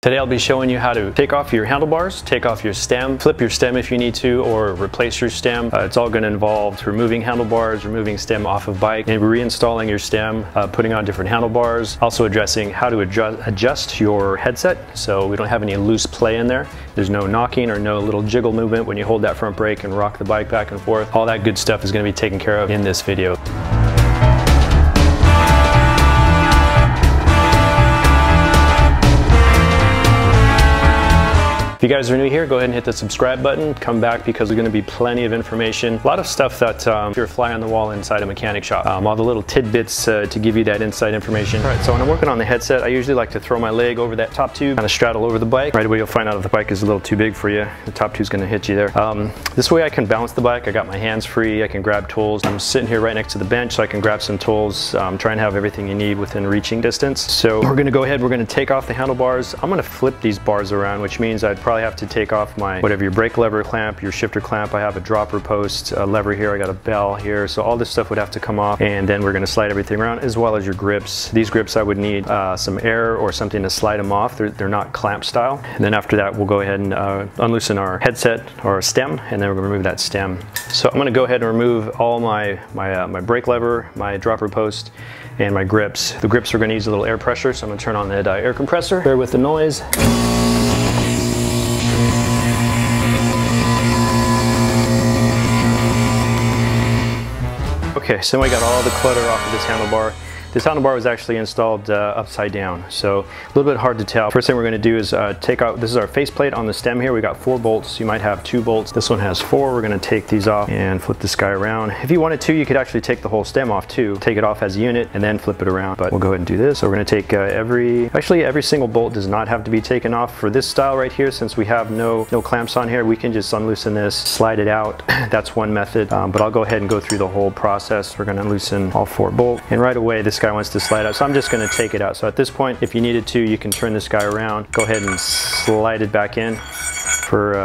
Today I'll be showing you how to take off your handlebars, take off your stem, flip your stem if you need to, or replace your stem. It's all going to involve removing handlebars, removing stem off of bike, and reinstalling your stem, putting on different handlebars. Also addressing how to adjust your headset so we don't have any loose play in there. There's no knocking or no little jiggle movement when you hold that front brake and rock the bike back and forth. All that good stuff is going to be taken care of in this video. If you guys are new here, go ahead and hit the subscribe button. Come back because there's going to be plenty of information. A lot of stuff that if you're a fly on the wall inside a mechanic shop. All the little tidbits to give you that inside information. All right, so when I'm working on the headset, I usually like to throw my leg over that top tube, kind of straddle over the bike. Right away you'll find out if the bike is a little too big for you. The top tube's going to hit you there. This way I can balance the bike. I got my hands free. I can grab tools. I'm sitting here right next to the bench so I can grab some tools. Try and have everything you need within reaching distance. So we're going to go ahead. We're going to take off the handlebars. I'm going to flip these bars around, which means I'd probably have to take off my whatever your brake lever clamp, your shifter clamp. I have a dropper post, a lever here, I got a bell here, so all this stuff would have to come off, and then we're going to slide everything around, as well as your grips. These grips I would need some air or something to slide them off. They're not clamp style. And then after that we'll go ahead and unloosen our headset or stem, and then we're going to remove that stem. So I'm going to go ahead and remove all my brake lever, my dropper post, and my grips. The grips are going to use a little air pressure, so I'm going to turn on the air compressor. Bear with the noise. Okay, so we got all the clutter off of this handlebar. This handlebar was actually installed upside down, so a little bit hard to tell. First thing we're going to do is take out, this is our faceplate on the stem here. We got 4 bolts. You might have 2 bolts. This one has 4. We're going to take these off and flip this guy around. If you wanted to, you could actually take the whole stem off too. Take it off as a unit and then flip it around. But we'll go ahead and do this. So we're going to take every single bolt does not have to be taken off. For this style right here, since we have no clamps on here, we can just unloosen this, slide it out. That's one method, but I'll go ahead and go through the whole process. We're going to loosen all 4 bolts, and right away this guy wants to slide out, so I'm just going to take it out. So at this point, if you needed to, you can turn this guy around, go ahead and slide it back in. For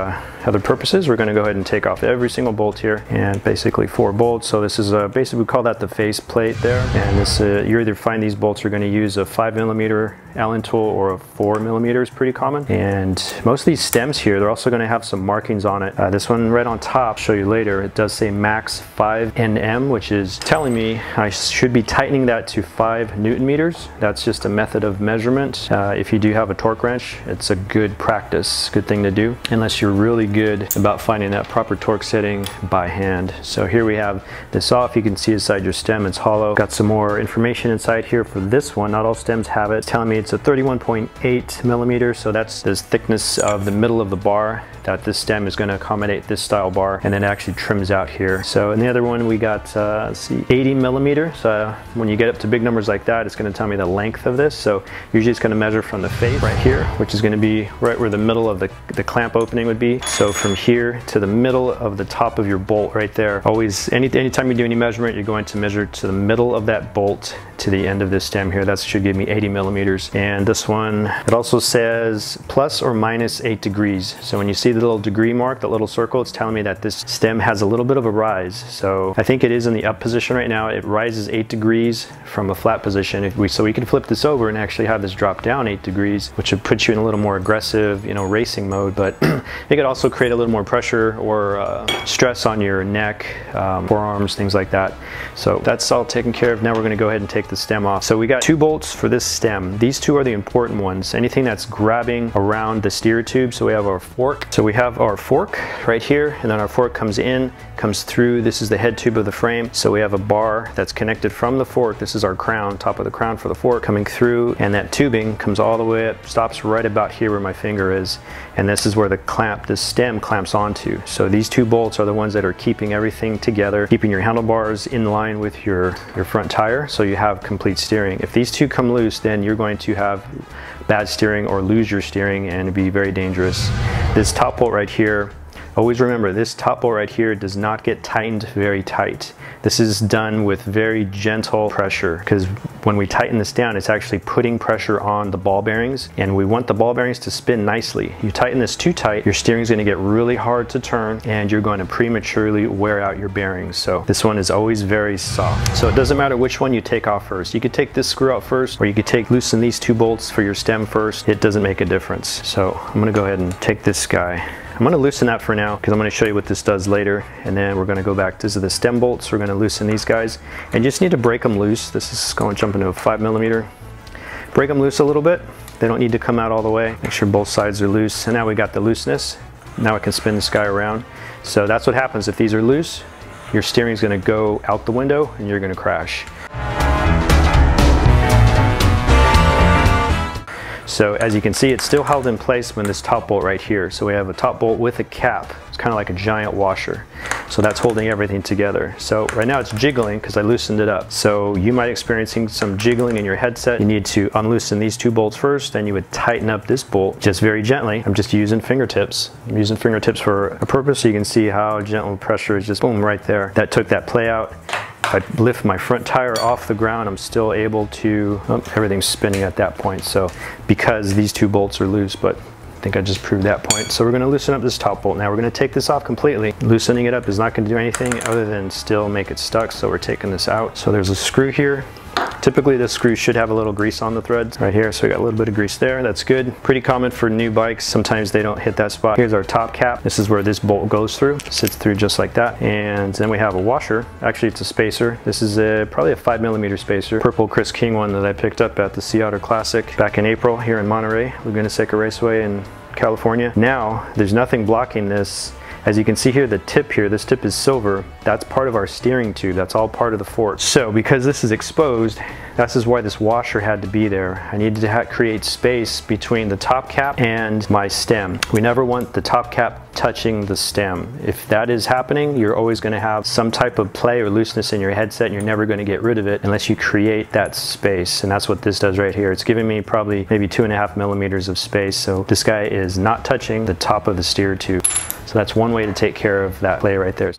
other purposes, we're going to go ahead and take off every single bolt here, and basically 4 bolts. So this is basically, we call that the face plate there, and this you either find these bolts, you're going to use a 5mm Allen tool or a 4mm is pretty common. And most of these stems here, they're also going to have some markings on it. This one right on top, I'll show you later, it does say max 5 Nm, which is telling me I should be tightening that to 5 Nm. That's just a method of measurement. If you do have a torque wrench, it's a good practice, good thing to do, unless you're really good about finding that proper torque setting by hand. So here we have this off. You can see inside your stem, it's hollow. Got some more information inside here for this one. Not all stems have it. It's telling me it's a 31.8mm, so that's the thickness of the middle of the bar that this stem is going to accommodate this style bar, and then it actually trims out here. So in the other one we got let's see, 80mm. So when you get up to big numbers like that, it's going to tell me the length of this. So usually it's going to measure from the face right here, which is going to be right where the middle of the clamp opening would be. So from here to the middle of the top of your bolt right there. Always, anytime you do any measurement, you're going to measure to the middle of that bolt to the end of this stem here. That should give me 80mm. And this one, it also says plus or minus 8 degrees. So when you see the little degree mark, that little circle, it's telling me that this stem has a little bit of a rise. So I think it is in the up position right now. It rises 8 degrees from a flat position. So we can flip this over and actually have this drop down 8 degrees, which would put you in a little more aggressive, racing mode. But it could also create a little more pressure or stress on your neck, forearms, things like that. So that's all taken care of. Now we're going to go ahead and take the stem off. So we got 2 bolts for this stem. These 2 are the important ones. Anything that's grabbing around the steer tube. So we have our fork. So we have our fork right here, and then our fork comes in, comes through. This is the head tube of the frame. So we have a bar that's connected from the fork. This is our crown, top of the crown for the fork, coming through, and that tubing comes all the way up, stops right about here where my finger is, and this is where the clamp, the stem clamps onto. So these 2 bolts are the ones that are keeping everything together, keeping your handlebars in line with your front tire, so you have complete steering. If these 2 come loose, then you're going to have bad steering or lose your steering, and it'd be very dangerous. This top bolt right here, Always remember, this top bolt right here does not get tightened very tight. This is done with very gentle pressure, because when we tighten this down, it's actually putting pressure on the ball bearings, and we want the ball bearings to spin nicely. You tighten this too tight, your steering is going to get really hard to turn, and you're going to prematurely wear out your bearings. So this one is always very soft. So it doesn't matter which one you take off first. You could take this screw out first, or you could loosen these 2 bolts for your stem first. It doesn't make a difference. So I'm going to go ahead and take this guy. I'm going to loosen that for now because I'm going to show you what this does later, and then we're going to go back. This is the stem bolts. We're going to loosen these guys, and you just need to break them loose. This is going to jump into a 5mm. Break them loose a little bit. They don't need to come out all the way. Make sure both sides are loose, and now we got the looseness. Now I can spin this guy around. So that's what happens if these are loose. Your steering is going to go out the window and you're going to crash. So as you can see, it's still held in place when this top bolt right here. So we have a top bolt with a cap. It's kind of like a giant washer. So that's holding everything together. So right now it's jiggling because I loosened it up. So you might be experiencing some jiggling in your headset. You need to unloosen these 2 bolts first, then you would tighten up this bolt just very gently. I'm just using fingertips. I'm using fingertips for a purpose, so you can see how gentle pressure is just boom right there. That took that play out. If I lift my front tire off the ground, I'm still able to, everything's spinning at that point. So because these 2 bolts are loose, but I think I just proved that point. So we're going to loosen up this top bolt. Now we're going to take this off completely. Loosening it up is not going to do anything other than still make it stuck. So we're taking this out. So there's a screw here. Typically this screw should have a little grease on the threads right here, so we got a little bit of grease there. That's good. Pretty common for new bikes. Sometimes they don't hit that spot. Here's our top cap. This is where this bolt goes through. It sits through just like that. And then we have a washer. Actually, it's a spacer. This is probably a 5mm spacer. Purple Chris King one that I picked up at the Otter Classic back in April here in Monterey, Laguna Seca Raceway in California. Now, there's nothing blocking this. As you can see here, the tip here, this tip is silver. That's part of our steering tube. That's all part of the fork. So because this is exposed, this is why this washer had to be there. I needed to create space between the top cap and my stem. We never want the top cap touching the stem. If that is happening, you're always going to have some type of play or looseness in your headset, and you're never going to get rid of it unless you create that space. And that's what this does right here. It's giving me probably maybe 2.5mm of space. So this guy is not touching the top of the steer tube. So that's one way to take care of that play right there.